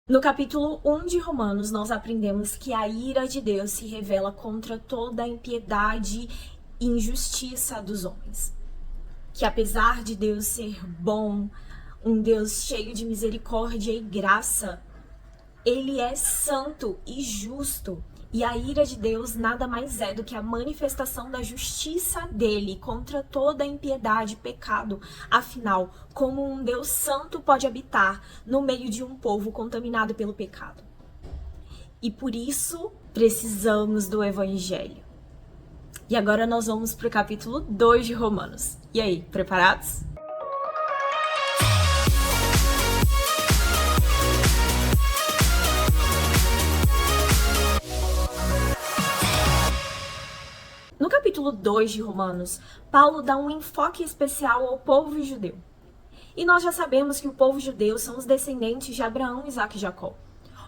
No capítulo 1 de Romanos, nós aprendemos que a ira de Deus se revela contra toda a impiedade e injustiça dos homens. Que apesar de Deus ser bom, um Deus cheio de misericórdia e graça, ele é santo e justo. E a ira de Deus nada mais é do que a manifestação da justiça dele contra toda a impiedade e pecado. Afinal, como um Deus santo pode habitar no meio de um povo contaminado pelo pecado? E por isso, precisamos do Evangelho. E agora nós vamos para o capítulo 2 de Romanos. E aí, preparados? No capítulo 2 de Romanos, Paulo dá um enfoque especial ao povo judeu. E nós já sabemos que o povo judeu são os descendentes de Abraão, Isaque e Jacó.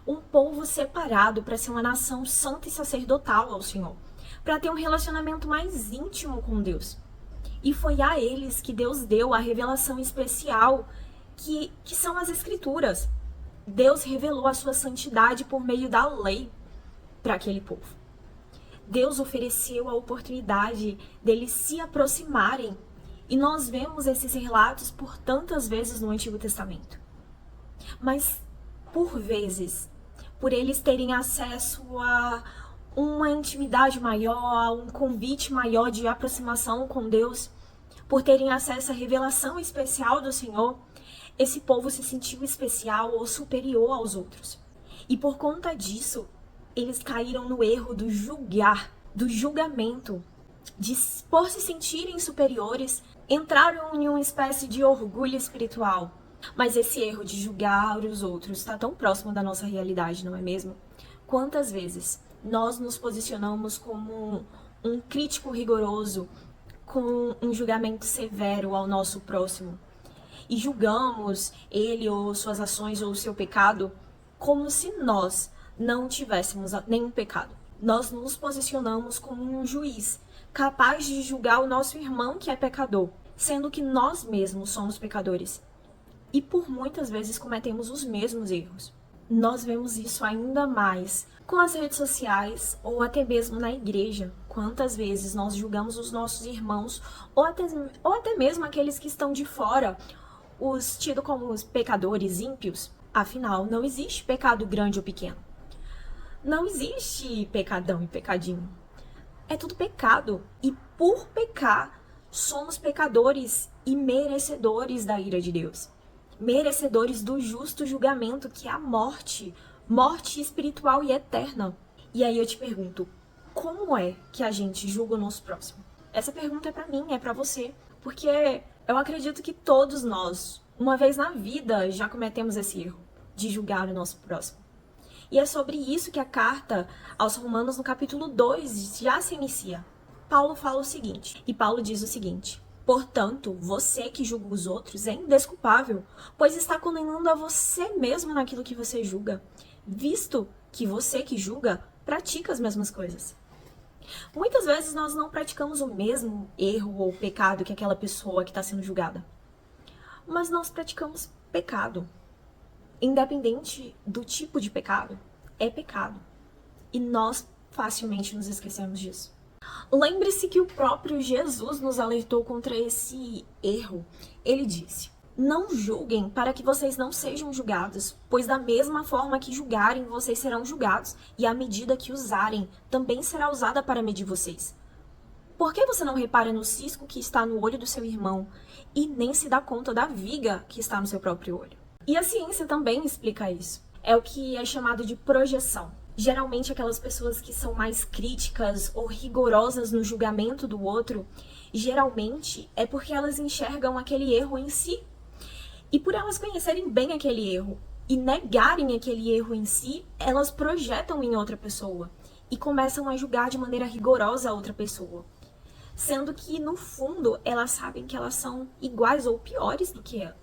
Um povo separado para ser uma nação santa e sacerdotal ao Senhor, para ter um relacionamento mais íntimo com Deus. E foi a eles que Deus deu a revelação especial que são as Escrituras. Deus revelou a sua santidade por meio da lei para aquele povo. Deus ofereceu a oportunidade deles se aproximarem. E nós vemos esses relatos por tantas vezes no Antigo Testamento. Mas, por vezes, por eles terem acesso a uma intimidade maior, a um convite maior de aproximação com Deus, por terem acesso à revelação especial do Senhor, esse povo se sentiu especial ou superior aos outros. E por conta disso, eles caíram no erro do julgar, do julgamento, por se sentirem superiores, entraram em uma espécie de orgulho espiritual. Mas esse erro de julgar os outros está tão próximo da nossa realidade, não é mesmo? Quantas vezes nós nos posicionamos como um crítico rigoroso, com um julgamento severo ao nosso próximo, e julgamos ele ou suas ações ou o seu pecado como se nós não tivéssemos nenhum pecado. Nós nos posicionamos como um juiz, capaz de julgar o nosso irmão que é pecador, sendo que nós mesmos somos pecadores. E por muitas vezes cometemos os mesmos erros. Nós vemos isso ainda mais com as redes sociais ou até mesmo na igreja. Quantas vezes nós julgamos os nossos irmãos ou até mesmo aqueles que estão de fora, os tidos como os pecadores ímpios. Afinal, não existe pecado grande ou pequeno. Não existe pecadão e pecadinho. É tudo pecado. E por pecar, somos pecadores e merecedores da ira de Deus. Merecedores do justo julgamento, que é a morte. Morte espiritual e eterna. E aí eu te pergunto, como é que a gente julga o nosso próximo? Essa pergunta é pra mim, é pra você. Porque eu acredito que todos nós, uma vez na vida, já cometemos esse erro de julgar o nosso próximo. E é sobre isso que a carta aos Romanos, no capítulo 2, já se inicia. Paulo fala o seguinte, e Paulo diz o seguinte: portanto, você que julga os outros é indesculpável, pois está condenando a você mesmo naquilo que você julga, visto que você que julga pratica as mesmas coisas. Muitas vezes nós não praticamos o mesmo erro ou pecado que aquela pessoa que está sendo julgada, mas nós praticamos pecado. Independente do tipo de pecado, é pecado. E nós facilmente nos esquecemos disso. Lembre-se que o próprio Jesus nos alertou contra esse erro. Ele disse: não julguem para que vocês não sejam julgados, pois da mesma forma que julgarem, vocês serão julgados, e a medida que usarem também será usada para medir vocês. Por que você não repara no cisco que está no olho do seu irmão e nem se dá conta da viga que está no seu próprio olho? E a ciência também explica isso. É o que é chamado de projeção. Geralmente aquelas pessoas que são mais críticas ou rigorosas no julgamento do outro, geralmente é porque elas enxergam aquele erro em si. E por elas conhecerem bem aquele erro e negarem aquele erro em si, elas projetam em outra pessoa e começam a julgar de maneira rigorosa a outra pessoa. Sendo que, no fundo, elas sabem que elas são iguais ou piores do que ela.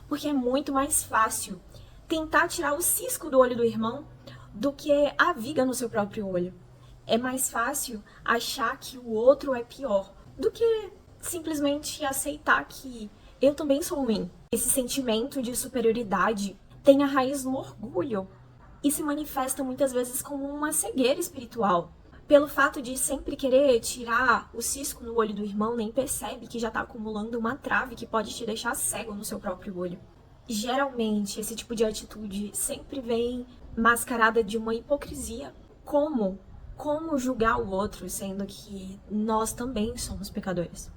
Porque é muito mais fácil tentar tirar o cisco do olho do irmão do que a viga no seu próprio olho. É mais fácil achar que o outro é pior do que simplesmente aceitar que eu também sou ruim. Esse sentimento de superioridade tem a raiz no orgulho e se manifesta muitas vezes como uma cegueira espiritual. Pelo fato de sempre querer tirar o cisco no olho do irmão, nem percebe que já está acumulando uma trave que pode te deixar cego no seu próprio olho. Geralmente, esse tipo de atitude sempre vem mascarada de uma hipocrisia. Como julgar o outro, sendo que nós também somos pecadores?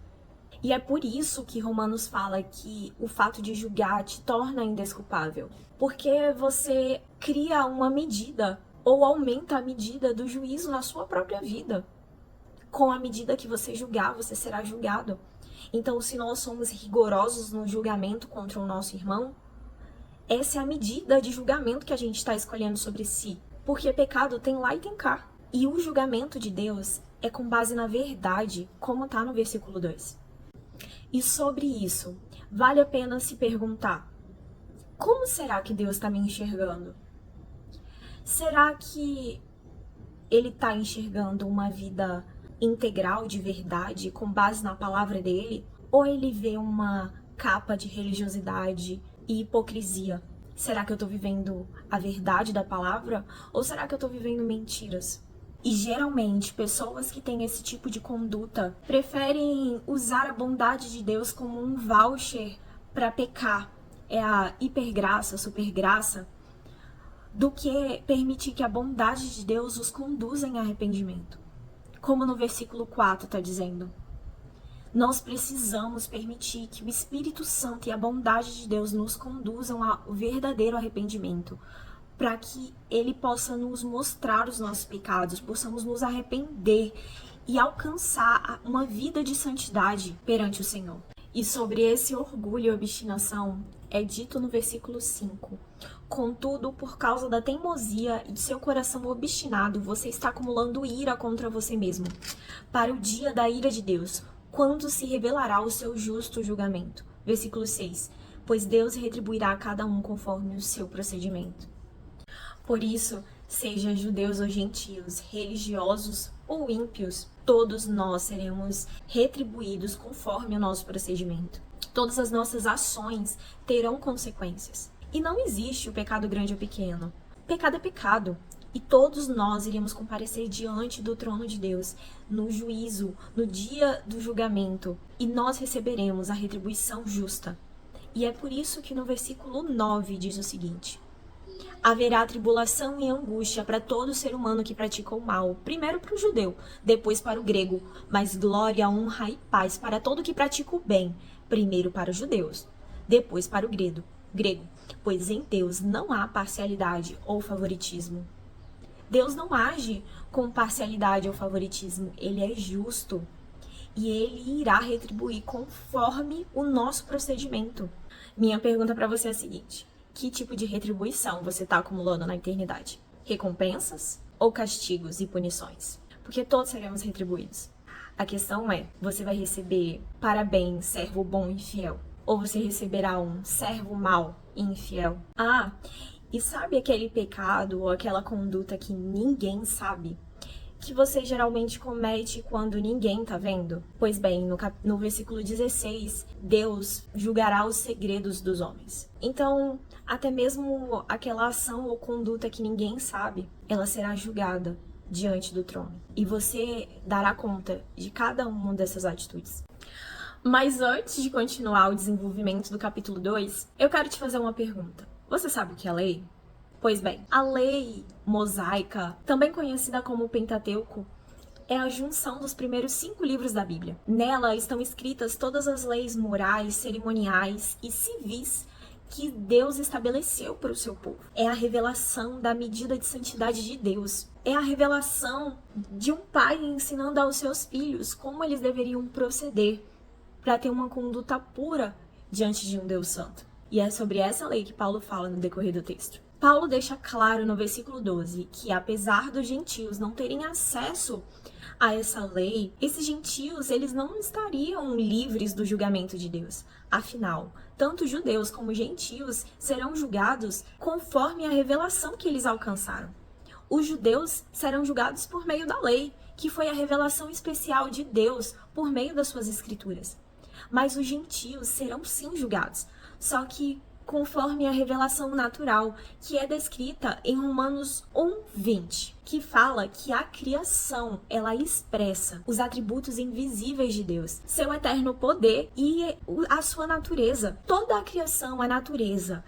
E é por isso que Romanos fala que o fato de julgar te torna indesculpável. Porque você cria uma medida ou aumenta a medida do juízo na sua própria vida. Com a medida que você julgar, você será julgado. Então, se nós somos rigorosos no julgamento contra o nosso irmão, essa é a medida de julgamento que a gente está escolhendo sobre si. Porque pecado tem lá e tem cá. E o julgamento de Deus é com base na verdade, como está no versículo 2. E sobre isso, vale a pena se perguntar: como será que Deus está me enxergando? Será que Ele está enxergando uma vida integral de verdade, com base na palavra dele? Ou Ele vê uma capa de religiosidade e hipocrisia? Será que eu estou vivendo a verdade da palavra? Ou será que eu estou vivendo mentiras? E geralmente, pessoas que têm esse tipo de conduta preferem usar a bondade de Deus como um voucher para pecar. É a hipergraça, supergraça, do que permitir que a bondade de Deus os conduza em arrependimento. Como no versículo 4 está dizendo, nós precisamos permitir que o Espírito Santo e a bondade de Deus nos conduzam ao verdadeiro arrependimento, para que Ele possa nos mostrar os nossos pecados, possamos nos arrepender e alcançar uma vida de santidade perante o Senhor. E sobre esse orgulho e obstinação, é dito no versículo 5. Contudo, por causa da teimosia e de seu coração obstinado, você está acumulando ira contra você mesmo, para o dia da ira de Deus, quando se revelará o seu justo julgamento. Versículo 6. Pois Deus retribuirá a cada um conforme o seu procedimento. Por isso, seja judeus ou gentios, religiosos ou ímpios, todos nós seremos retribuídos conforme o nosso procedimento. Todas as nossas ações terão consequências. E não existe o pecado grande ou pequeno. Pecado é pecado. E todos nós iremos comparecer diante do trono de Deus, no juízo, no dia do julgamento. E nós receberemos a retribuição justa. E é por isso que no versículo 9 diz o seguinte: haverá tribulação e angústia para todo ser humano que pratica o mal, primeiro para o judeu, depois para o grego, mas glória, honra e paz para todo que pratica o bem, primeiro para os judeus, depois para o grego, pois em Deus não há parcialidade ou favoritismo. Deus não age com parcialidade ou favoritismo, Ele é justo e Ele irá retribuir conforme o nosso procedimento. Minha pergunta para você é a seguinte: que tipo de retribuição você está acumulando na eternidade? Recompensas ou castigos e punições? Porque todos seremos retribuídos. A questão é, você vai receber parabéns, servo bom e fiel? Ou você receberá um servo mau e infiel? Ah, e sabe aquele pecado ou aquela conduta que ninguém sabe? Que você geralmente comete quando ninguém tá vendo? Pois bem, no versículo 16, Deus julgará os segredos dos homens. Então, até mesmo aquela ação ou conduta que ninguém sabe, ela será julgada diante do trono. E você dará conta de cada uma dessas atitudes. Mas antes de continuar o desenvolvimento do capítulo 2, eu quero te fazer uma pergunta. Você sabe o que é lei? Pois bem, a lei mosaica, também conhecida como Pentateuco, é a junção dos primeiros 5 livros da Bíblia. Nela estão escritas todas as leis morais, cerimoniais e civis que Deus estabeleceu para o seu povo. É a revelação da medida de santidade de Deus. É a revelação de um pai ensinando aos seus filhos como eles deveriam proceder para ter uma conduta pura diante de um Deus santo. E é sobre essa lei que Paulo fala no decorrer do texto. Paulo deixa claro no versículo 12 que, apesar dos gentios não terem acesso a essa lei, esses gentios eles não estariam livres do julgamento de Deus. Afinal, tanto judeus como gentios serão julgados conforme a revelação que eles alcançaram. Os judeus serão julgados por meio da lei, que foi a revelação especial de Deus por meio das suas escrituras. Mas os gentios serão sim julgados, só que conforme a revelação natural, que é descrita em Romanos 1:20, que fala que a criação, ela expressa os atributos invisíveis de Deus, seu eterno poder e a sua natureza. Toda a criação, a natureza,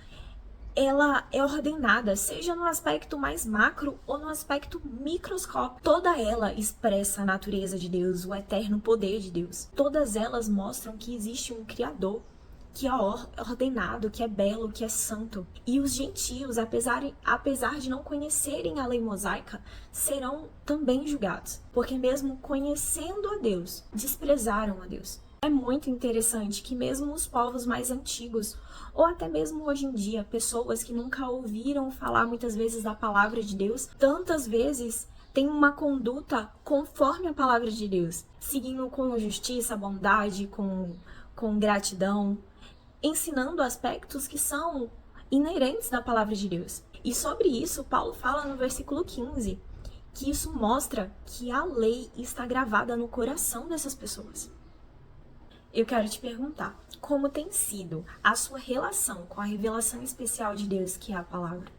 ela é ordenada, seja no aspecto mais macro ou no aspecto microscópico. Toda ela expressa a natureza de Deus, o eterno poder de Deus. Todas elas mostram que existe um Criador, que é ordenado, que é belo, que é santo. E os gentios, apesar de não conhecerem a lei mosaica, serão também julgados, porque mesmo conhecendo a Deus, desprezaram a Deus. É muito interessante que mesmo os povos mais antigos, ou até mesmo hoje em dia, pessoas que nunca ouviram falar muitas vezes da palavra de Deus, tantas vezes têm uma conduta conforme a palavra de Deus, seguindo com justiça, bondade, com gratidão, ensinando aspectos que são inerentes da palavra de Deus. E sobre isso, Paulo fala no versículo 15, que isso mostra que a lei está gravada no coração dessas pessoas. Eu quero te perguntar, como tem sido a sua relação com a revelação especial de Deus, que é a palavra?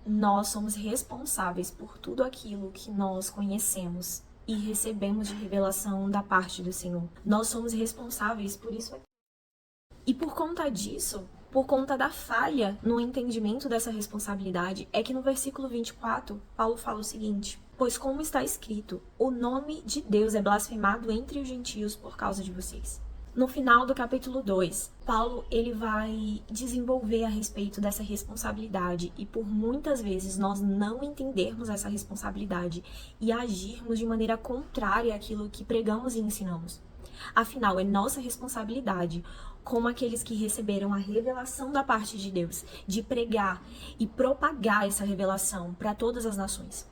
Nós somos responsáveis por tudo aquilo que nós conhecemos e recebemos de revelação da parte do Senhor. Nós somos responsáveis por isso aqui. E por conta disso, por conta da falha no entendimento dessa responsabilidade, é que no versículo 24, Paulo fala o seguinte: pois como está escrito, o nome de Deus é blasfemado entre os gentios por causa de vocês. No final do capítulo 2, Paulo ele vai desenvolver a respeito dessa responsabilidade e por muitas vezes nós não entendermos essa responsabilidade e agirmos de maneira contrária àquilo que pregamos e ensinamos. Afinal, é nossa responsabilidade, como aqueles que receberam a revelação da parte de Deus, de pregar e propagar essa revelação para todas as nações.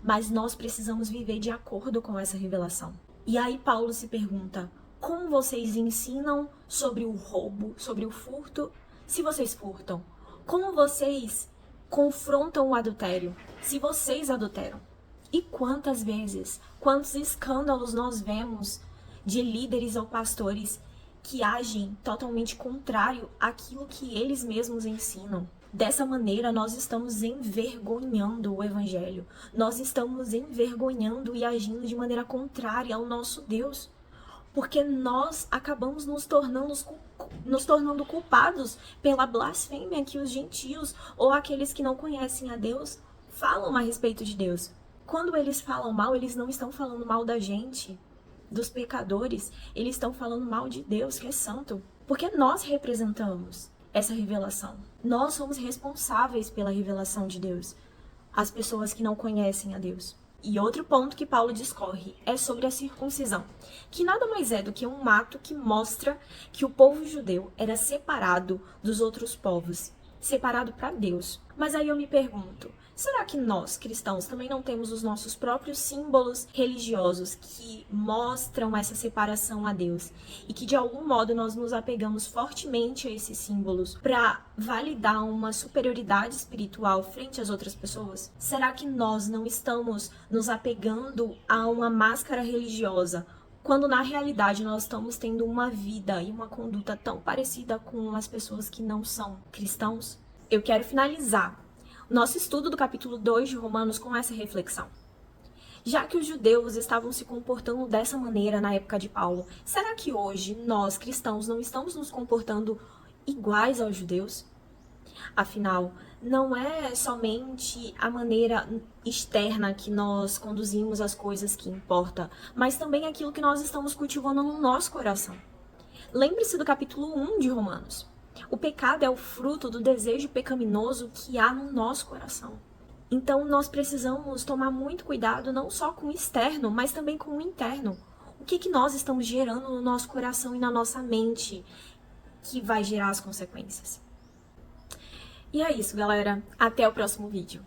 Mas nós precisamos viver de acordo com essa revelação. E aí Paulo se pergunta: como vocês ensinam sobre o roubo, sobre o furto, se vocês furtam? Como vocês confrontam o adultério, se vocês adulteram? E quantas vezes, quantos escândalos nós vemos de líderes ou pastores que agem totalmente contrário àquilo que eles mesmos ensinam. Dessa maneira, nós estamos envergonhando o Evangelho. Nós estamos envergonhando e agindo de maneira contrária ao nosso Deus. Porque nós acabamos nos tornando culpados pela blasfêmia que os gentios ou aqueles que não conhecem a Deus falam a respeito de Deus. Quando eles falam mal, eles não estão falando mal da gente, dos pecadores, eles estão falando mal de Deus, que é santo. Porque nós representamos essa revelação. Nós somos responsáveis pela revelação de Deus, as pessoas que não conhecem a Deus. E outro ponto que Paulo discorre é sobre a circuncisão, que nada mais é do que um ato que mostra que o povo judeu era separado dos outros povos, separado para Deus. Mas aí eu me pergunto, será que nós, cristãos, também não temos os nossos próprios símbolos religiosos que mostram essa separação a Deus? E que de algum modo nós nos apegamos fortemente a esses símbolos para validar uma superioridade espiritual frente às outras pessoas? Será que nós não estamos nos apegando a uma máscara religiosa, quando na realidade nós estamos tendo uma vida e uma conduta tão parecida com as pessoas que não são cristãos? Eu quero finalizar nosso estudo do capítulo 2 de Romanos com essa reflexão. Já que os judeus estavam se comportando dessa maneira na época de Paulo, será que hoje nós, cristãos, não estamos nos comportando iguais aos judeus? Afinal, não é somente a maneira externa que nós conduzimos as coisas que importa, mas também aquilo que nós estamos cultivando no nosso coração. Lembre-se do capítulo 1 de Romanos. O pecado é o fruto do desejo pecaminoso que há no nosso coração. Então, nós precisamos tomar muito cuidado não só com o externo, mas também com o interno. O que nós estamos gerando no nosso coração e na nossa mente que vai gerar as consequências. E é isso, galera. Até o próximo vídeo.